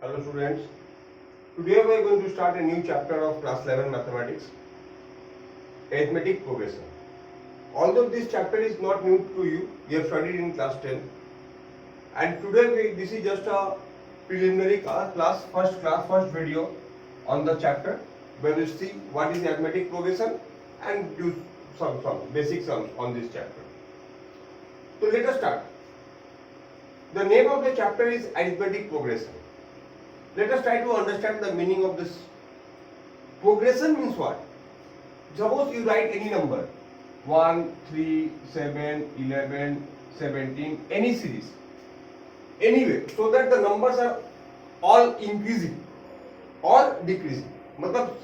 Hello students, today we are going to start a new chapter of class 11 mathematics, arithmetic progression. Although this chapter is not new to you, we have studied in class 10 and today this is just a preliminary first video on the chapter where we see what is arithmetic progression and do some basic sums on this chapter. So let us start. The name of the chapter is arithmetic progression. Let us try to understand the meaning of this. Progression means what? Suppose you write any number 1, 3, 7, 11, 17, any series. Anyway, so that the numbers are all increasing or decreasing. मतलब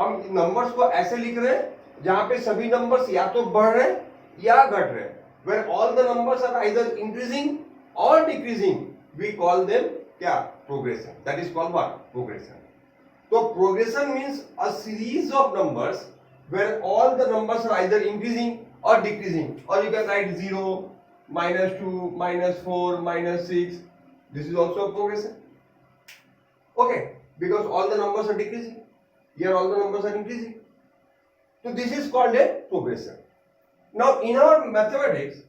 हम numbers को ऐसे लिख रहे हैं जहां पे सभी नंबर्स या तो बढ़ रहे हैं या घट रहे हैं. Where all the numbers are either increasing or decreasing, we call them क्या? Progression. That is called what? Progression. So progression means a series of numbers where all the numbers are either increasing or decreasing, or you can write 0, -2, -4, -6. This is also a progression. Okay, because all the numbers are decreasing. Here all the numbers are increasing. So this is called a progression. Now in our mathematics,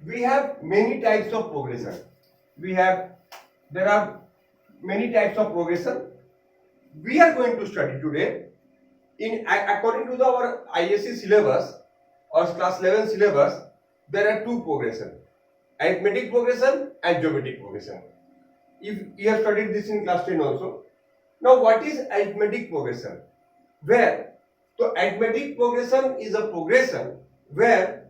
we have many types of progression. There are many types of progression. We are going to study today according to our ISC syllabus or class 11 syllabus. There are two progression: arithmetic progression and geometric progression. If you have studied this in class 10 also. Now what is arithmetic progression? So arithmetic progression is a progression where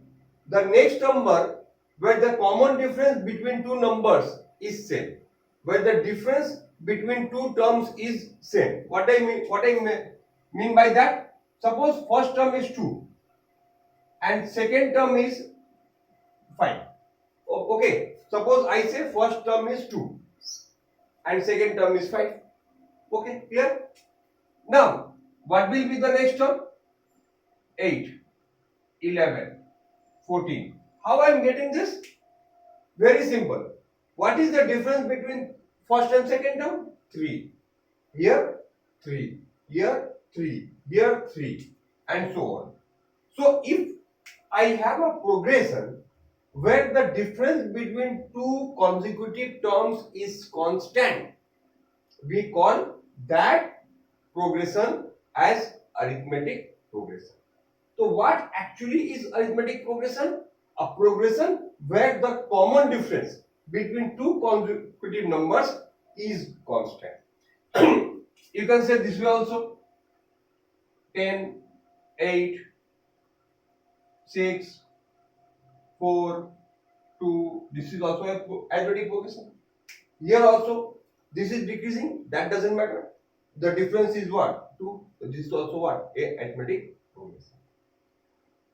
the next number, where the common difference between two numbers is same, where the difference between two terms is same. What I mean by that? Suppose first term is 2 and second term is 5. Okay, suppose I say first term is 2 and second term is 5. Okay, clear? Now what will be the next term? 8, 11, 14. How I am getting this? Very simple. What is the difference between first and second term? 3. Here 3, here 3, here 3, and so on. So if I have a progression where the difference between two consecutive terms is constant, we call that progression as arithmetic progression. So what actually is arithmetic progression? A progression where the common difference between two consecutive numbers is constant. You can say this way also: 10, 8, 6, 4, 2. This is also a arithmetic progression. Here also this is decreasing. That doesn't matter. The difference is what? 2. This is also what? A arithmetic progression.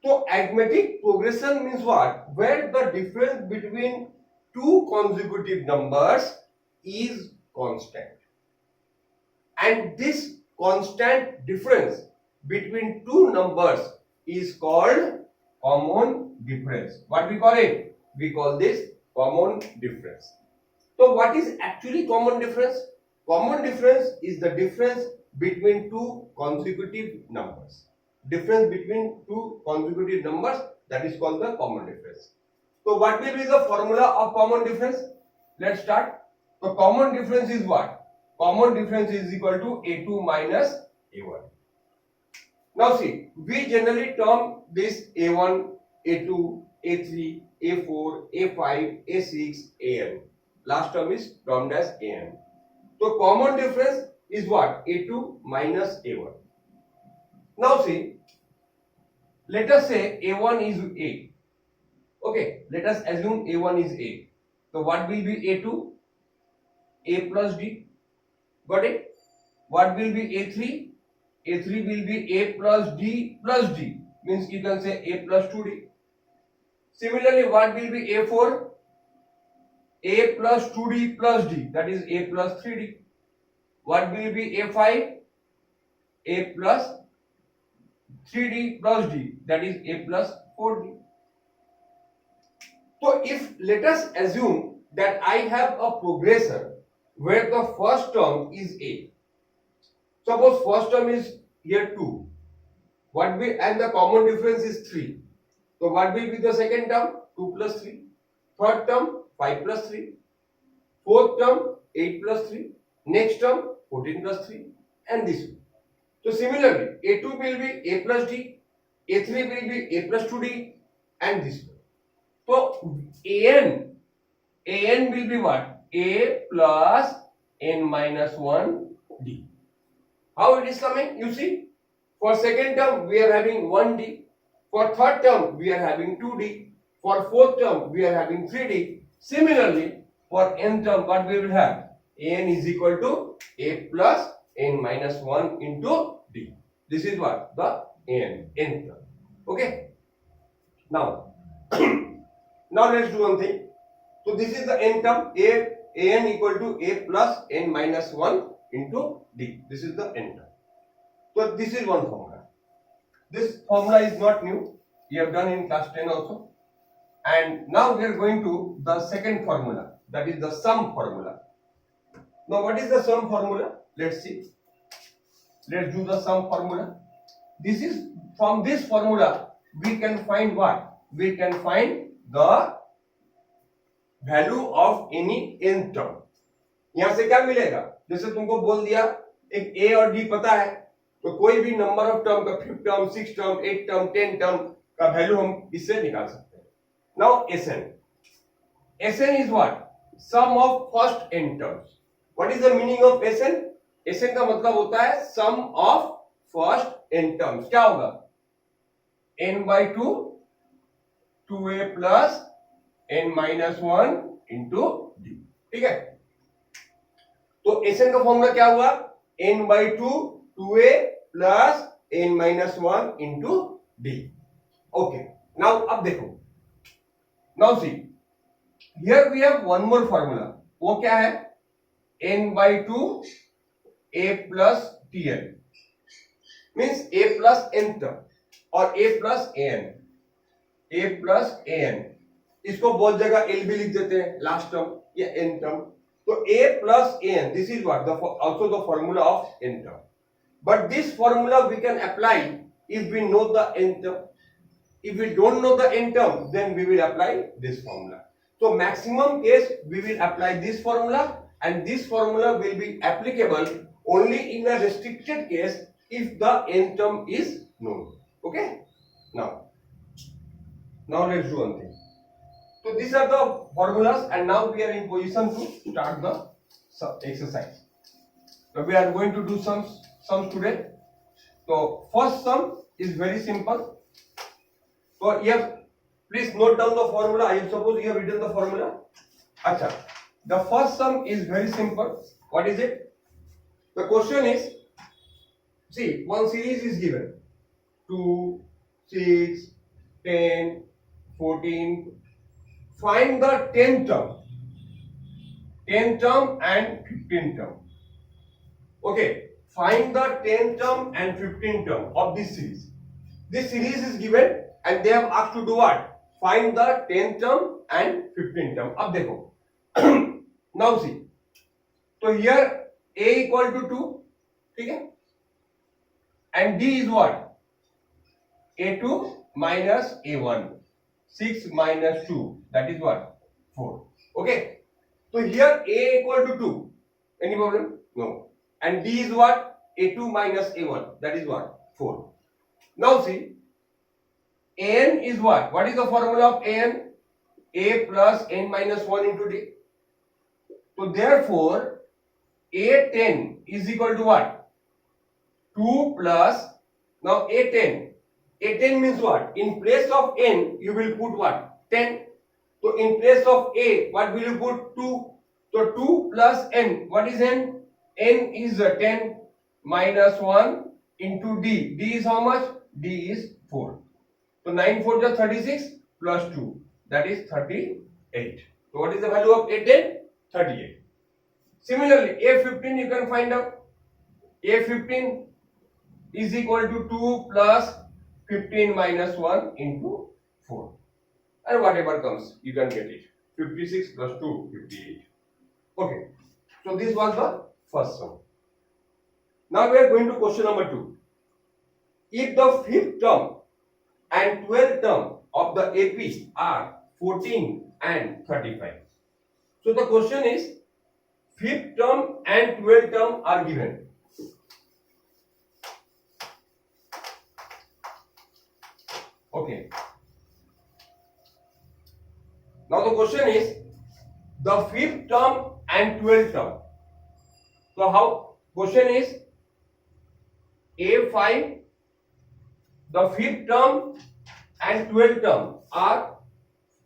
So arithmetic progression means what? Where the difference between two consecutive numbers is constant, and this constant difference between two numbers is called common difference. What we call it? We call this common difference. So what is actually common difference? Common difference is the difference between two consecutive numbers. Difference between two consecutive numbers, that is called the common difference. So what will be the formula of common difference? Let's start. So common difference is what? Common difference is equal to A2 minus A1. Now see, we generally term this A1, A2, A3, A4, A5, A6, An. Last term is termed as An. So common difference is what? A2 minus A1. Now see, let us say A1 is A. Okay, let us assume A1 is A. So what will be A2? A plus D. Got it? What will be A3? A3 will be A plus D plus D. Means you can say A plus 2D. Similarly, what will be A4? A plus 2D plus D. That is A plus 3D. What will be A5? A plus 3D plus D. That is A plus 4D. So if let us assume that I have a progression where the first term is A. Suppose first term is here 2. What will, and the common difference is 3. So what will be the second term? 2 plus 3. Third term 5 plus 3. Fourth term 8 plus 3. Next term 14 plus 3. And this one. So similarly, A2 will be A plus D, A3 will be A plus 2D, and this one. So AN will be what? A plus N minus 1 D. How it is coming? You see, for second term we are having 1D, for third term we are having 2D, for fourth term we are having 3D. Similarly, for n term what we will have? An is equal to A plus N minus 1 into D. This is what? The n term. Okay. Now, now let's do one thing. So this is the n term. An equal to A plus N minus 1 into D. This is the n term. So this is one formula. This formula is not new. We have done in class 10 also. And now we are going to the second formula. That is the sum formula. Now what is the sum formula? Let's see. Let's do the sum formula. This is, from this formula we can find what? We can find the value of any n term. यहां से क्या मिलेगा? जैसे तुमको बोल दिया एक a और d पता है, तो कोई भी नंबर ऑफ टर्म का 5th term, 6th term, 8th term, 10th term का वैल्यू हम इससे निकाल सकते हैं. Now Sn is what? Sum of first n terms. What is the meaning of Sn? Sn का मतलब होता है sum of first n terms. क्या होगा? n by 2 2a plus n minus 1 into d. ठीक है? तो Sn का फॉर्मूला क्या हुआ? n by 2 2a plus n minus 1 into d. Okay. Now अब देखो. Now see. Here we have one more formula. वो क्या है? n by 2 a plus tn means a plus n term और a plus an. a plus an इसको बहुत जगह l भी लिख देते हैं लास्ट टर्म या n टर्म. तो a plus an, this is what? Also the formula of n term. But this formula we can apply if we know the n term. If we don't know the n term, then we will apply this formula. So maximum case we will apply this formula, and this formula will be applicable only in a restricted case if the n term is known. Okay? Now let's do one thing. So these are the formulas, and now we are in position to start the exercise. So we are going to do sums today. So first sum is very simple. So here, please note down the formula. I suppose you have written the formula. Acha. The first sum is very simple. What is it? The question is, see, one series is given. 2, 6, 10, 14. Find the 10th term. 10th term and 15th term. Okay. Find the 10th term and 15th term of this series. This series is given and they have asked to do what? Find the 10th term and 15th term. अब देखो. Now see. So here a equal to 2. ठीक है? And d is what? a2 minus a1. 6 minus 2. That is what? 4. Okay. So here a equal to 2. Any problem? No. And d is what? a2 minus a1. That is what? 4. Now see. An is what? What is the formula of an? A plus n minus 1 into d. So therefore, a10 is equal to what? 2 plus, now a10. A10 means what? In place of n, you will put what? 10. So in place of a, what will you put? 2. So 2 plus n. What is n? N is 10 minus 1 into d. D is how much? D is 4. So 9 4 is 36 plus 2. That is 38. So what is the value of A10? 38. Similarly, A15 you can find out. A15 is equal to 2 plus 15 minus 1 into 4. And whatever comes, you can get it. 56 plus 2, 58. Okay. So this was the first sum. Now we are going to question number 2. If the fifth term and 12th term of the AP are 14 and 35. So the question is, fifth term and 12th term are given. Okay. Now the question is the fifth term and 12th term. So how? Question is A5, the fifth term and 12th term are,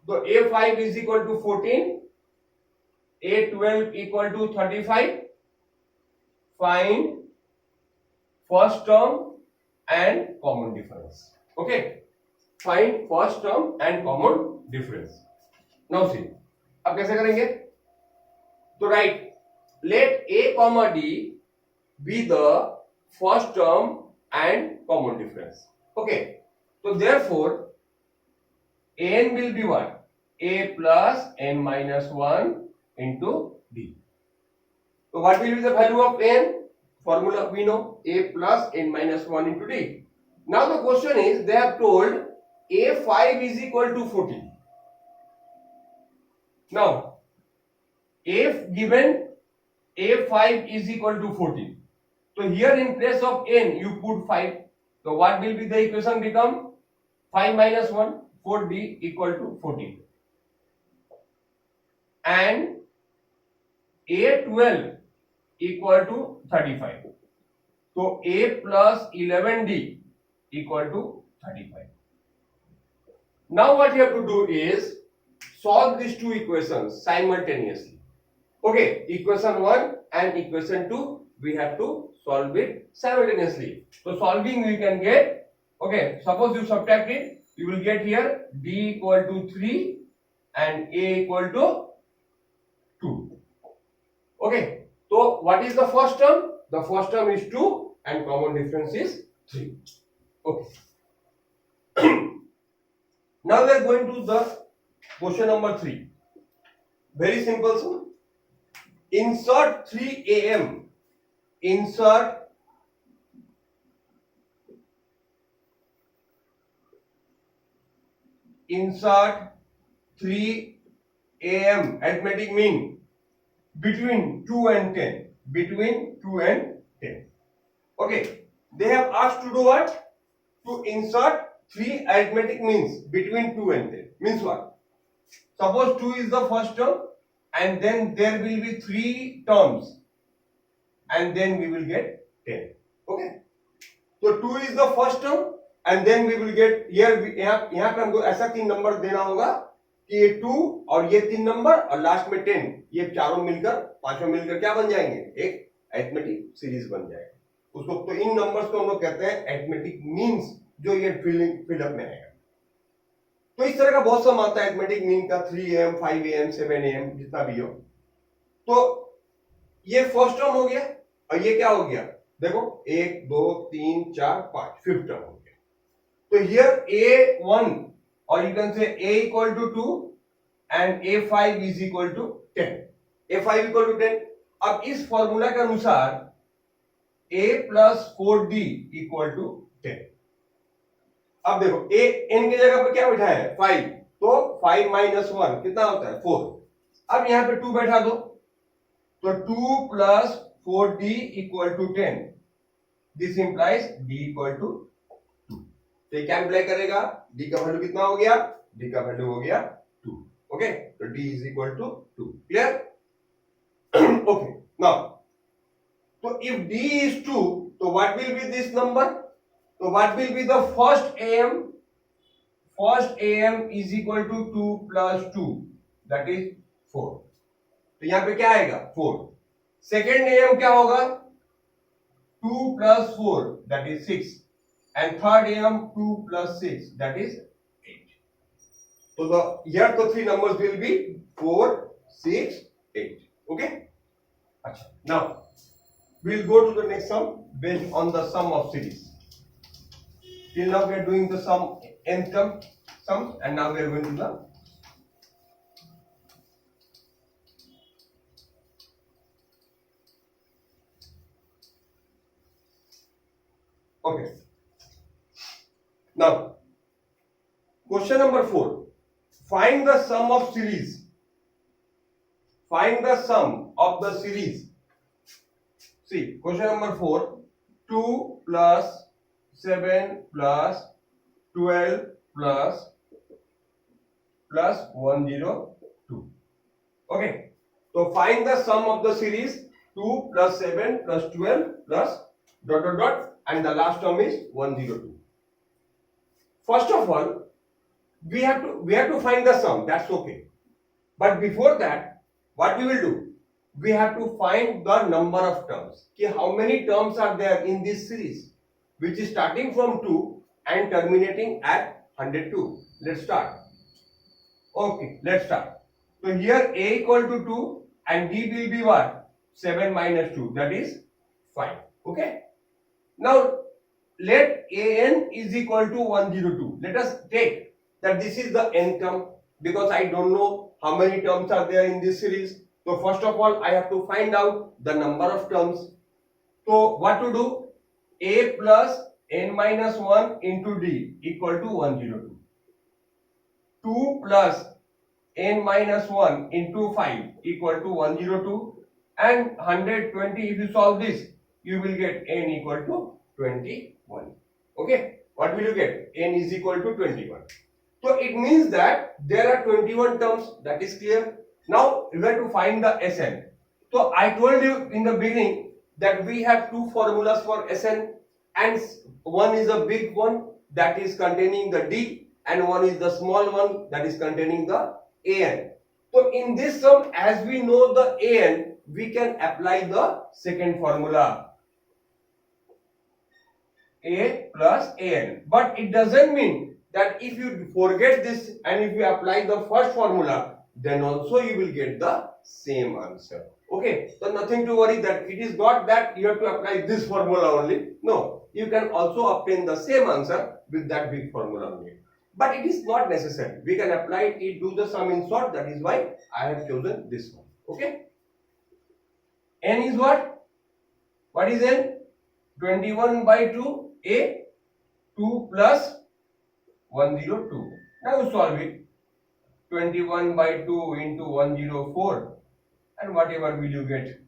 so A5 is equal to 14, A12 equal to 35. Find first term and common difference. Okay. Find first term and common difference. Now see, अब कैसे करेंगे? तो right, let A comma D be the first term and common difference. Okay. So therefore, n will be what? A plus n minus 1 into D. So what will be the value of n? Formula we know, A plus n minus 1 into D. Now the question is, they have told A5 is equal to 14. Now, if given A5 is equal to 14, so here in place of n you put 5. So what will be the equation become? 5 minus 1, 4D equal to 14. And A12 equal to 35. So A plus 11D equal to 35. Now what you have to do is solve these two equations simultaneously. Okay, equation 1 and equation 2, we have to solve it simultaneously. So solving we can get, okay, suppose you subtract it, you will get here D equal to 3 and A equal to 2. Okay, so what is the first term? The first term is 2 and common difference is 3. Okay. Now we are going to the question number 3. Very simple, sir. Insert 3 am. Insert insert 3 am arithmetic mean between 2 and 10. Between 2 and 10. Okay. They have asked to do what? To insert 3 arithmetic means between 2 and 10. Means what? Suppose 2 is the first term and then there will be 3 terms and then we will get 10. Okay. So 2 is the first term and then we will get here यहाँ पे हमको ऐसा 3 number देना होगा कि ये 2 और ये 3 नंबर और लास्ट में 10, ये चारों मिलकर पांचों मिलकर क्या बन जाएंगे? एक अरिथमेटिक सीरीज बन जाएगा उसको। तो इन नंबर्स को हम लोग कहते हैं अरिथमेटिक मीन्स, जो ये फिलअप में आएगा। तो इस तरह का बहुत सम आता है अरिथमेटिक मीन का, 3am 5am 7am जितना भी हो। तो ये फर्स्ट टर्म हो गया और ये क्या हो गया? देखो 1 2 3 4 5 फिफ्थ टर्म हो गया। तो हियर A1 और you can say A equal to 2 and A5 is equal to 10। A5 equal to 10। अब इस फॉर्मूला के अनुसार A plus 4D equal to 10। अब देखो A n की जगह पर क्या बैठा है? 5, तो 5 माइनस 1 कितना होता है? 4। अब यहां पे 2 बैठा दो, तो 2 plus 4D equal to 10। This implies D equal to 2। तो ये क्या इंप्लाई करेगा? D का वैल्यू कितना हो गया? D का वैल्यू हो गया 2। ओके, तो D is equal to 2। Clear? Okay, now तो if D is 2, तो what will be this number? So what will be the first am? First am is equal to 2 plus 2, that is 4। तो यहां पे क्या आएगा? 4। Second am क्या होगा? 2 plus 4, that is 6, and third am 2 plus 6, that is 8। So the here the three numbers will be 4 6 8। okay, अच्छा, now we'll go to the next sum based on the sum of series। Till now we are doing the sum nth term sum, and now we are going to the Okay. Now, question number 4. Find the sum of series. Find the sum of the series. See, question number 4. 2 plus 7 plus 12 plus 102. Okay. So find the sum of the series 2 plus 7 plus 12 plus dot dot dot, and the last term is 102. First of all, we have to find the sum. That's okay. But before that, what we will do? We have to find the number of terms. Okay, how many terms are there in this series, which is starting from 2 and terminating at 102. Let's start. Okay, let's start. So here a equal to 2 and d will be what? 7 minus 2, that is 5. Okay. Now let an is equal to 102. Let us take that this is the n term, because I don't know how many terms are there in this series. So first of all, I have to find out the number of terms. So what to do? A plus n minus 1 into d equal to 102. 2 plus n minus 1 into 5 equal to 102, and 120. If you solve this, you will get n equal to 21. Okay, what will you get? N is equal to 21. So it means that there are 21 terms. That is clear. Now we have to find the Sn. So I told you in the beginning that we have two formulas for Sn, and one is a big one that is containing the d, and one is the small one that is containing the an. So in this sum, as we know the an, we can apply the second formula, a plus an. But it doesn't mean that if you forget this and if you apply the first formula, then also you will get the same answer. Okay, so nothing to worry that it is not that you have to apply this formula only. No, you can also obtain the same answer with that big formula only. But it is not necessary. We can apply it, do the sum in short. That is why I have chosen this one. Okay. N is what? What is n? 21 by 2, a 2 plus 102. Now solve it. 21 by 2 into 104, and whatever will you get?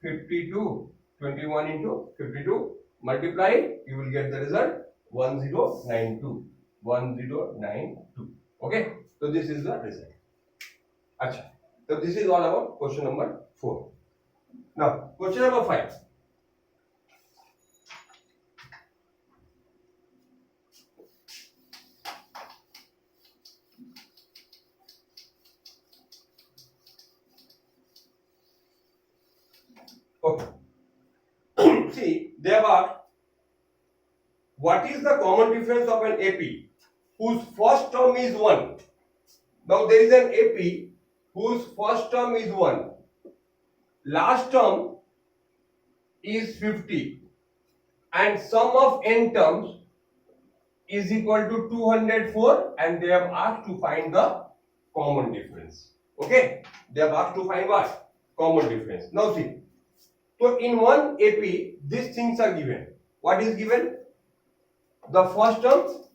52. 21 into 52. Multiply it, you will get the result 1092. 1092. Okay, so this is the result. Achha. So this is all about question number 4. Now question number 5. Okay. See, they have asked, what is the common difference of an AP whose first term is 1? Now there is an AP whose first term is 1, last term is 50, and sum of n terms is equal to 204, and they have asked to find the common difference. Okay, they have asked to find what? Common difference. Now see, so in one AP these things are given. What is given? The first term,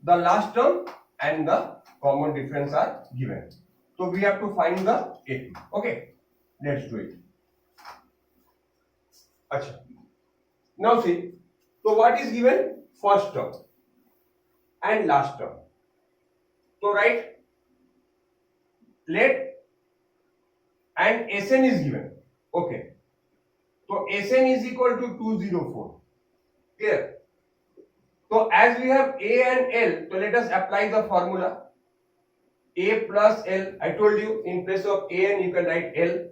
the last term, and the common difference are given. So we have to find the AP. Okay, let's do it. Achha. Now see, so what is given? First term and last term. So write, let, and Sn is given. Okay, so Sn is equal to 204. Clear? So as we have A and L, so let us apply the formula. A plus L, I told you in place of A and you can write L,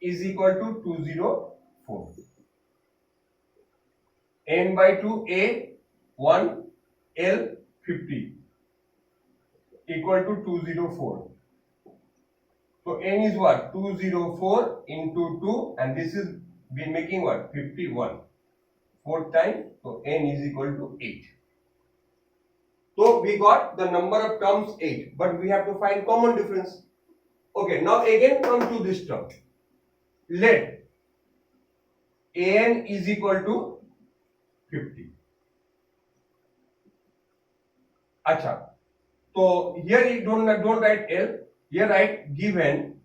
is equal to 204. N by 2, A 1, L 50 equal to 204. So N is what? 204 into 2, and this is be making what? 51. 4 times, so N is equal to 8. So we got the number of terms 8, but we have to find common difference. Okay, now again come to this term. Let An is equal to 50. अच्छा, तो here you don't write L, here write given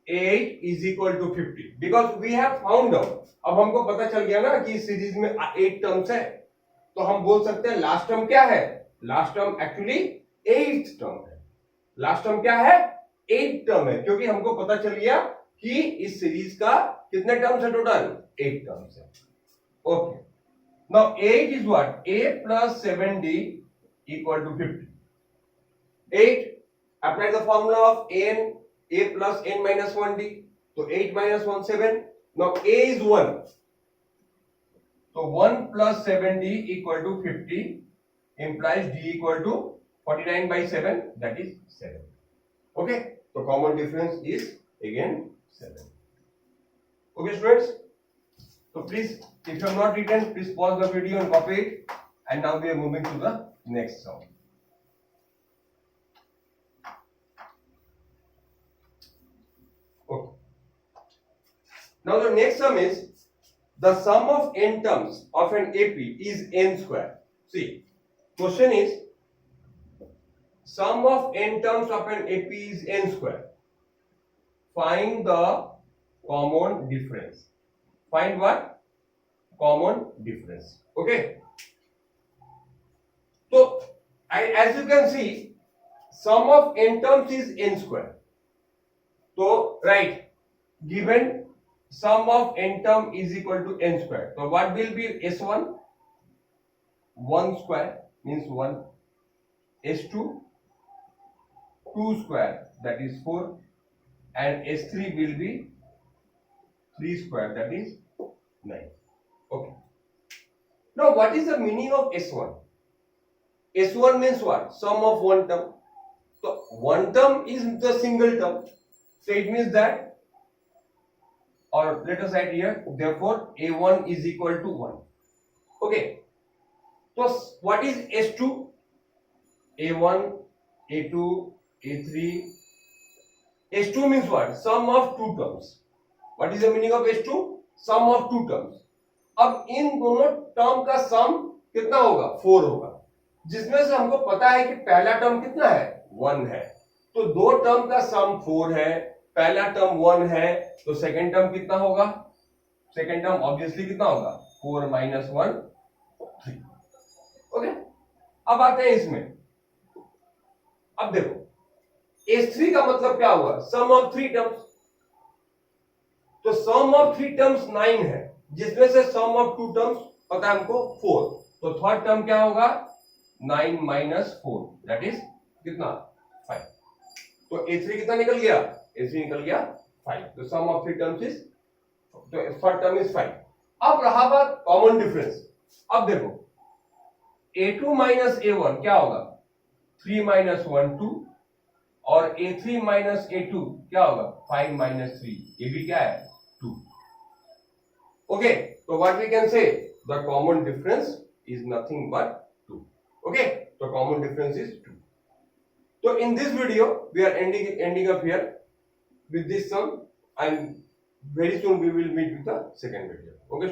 8 is equal to 50 because we have found out. अब हमको पता चल गया ना कि इस सीरीज में 8 टर्म्स है, तो हम बोल सकते हैं लास्ट टर्म क्या है? Last term actually 8th term है. लास्ट टर्म क्या है? 8 टर्म है, क्योंकि हमको पता चल गया कि इस सीरीज का कितने टर्म्स है टोटल? 8 टर्म्स है. Okay, now 8 is what? a plus 7d equal to 50. 8, apply the formula of a plus n minus 1d. So 8 minus 1 7. Now a is 1. So 1 plus 7d equal to 50 implies d equal to 49 by 7, that is 7. Okay, so common difference is again 7. Okay students, so please, if you have not written, please pause the video and copy it. And now we are moving to the next sum. Okay. Now the next sum is the sum of n terms of an AP is n square. See, question is sum of n terms of an AP is n square. Find the common difference. Find what? Common difference. Okay. So, as you can see, sum of n terms is n square. So, right, given sum of n term is equal to n square. So, what will be S1? 1 square means 1. S2, 2 square, that is 4. And S3 will be 3 square, that is 9. Okay. Now, what is the meaning of S1? S1 means what? Sum of one term. So, one term is the single term. So, it means that, or let us write here, therefore, A1 is equal to 1. Okay. So, what is S2? A1, A2, A3. S2 means what? Sum of two terms. What is the meaning of S2? Sum of two terms. अब इन दोनों term का सम कितना होगा? 4 होगा, जिसमें से हमको पता है कि पहला टर्म कितना है? 1 है. तो दो टर्म का सम 4 है, पहला टर्म 1 है, तो सेकंड टर्म कितना होगा? सेकंड टर्म ऑब्वियसली कितना होगा? 4 minus 1 3. ओके, अब आते हैं इसमें. अब देखो S3 का मतलब क्या हुआ? सम ऑफ 3 टर्म्स. तो सम ऑफ 3 टर्म्स 9 है, जिसमें से सम ऑफ 2 टर्म्स पता है हमको 4. तो थर्ड टर्म क्या होगा? 9 minus 4, दैट इज कितना? 5. तो A3 कितना निकल गया? A3 निकल गया 5. तो सम ऑफ 3 टर्म्स इज, तो थर्ड टर्म इज 5. अब रहा बात कॉमन डिफरेंस. अब देखो A2 minus A1 क्या होगा? 3 minus 1 2, और A3 minus A2 क्या होगा? 5 minus 3. ये भी क्या है? 2. Okay, so what we can say? The common difference is nothing but 2. Okay, the common difference is 2. So in this video we are ending up here with this sum, and very soon we will meet with the second video. Okay.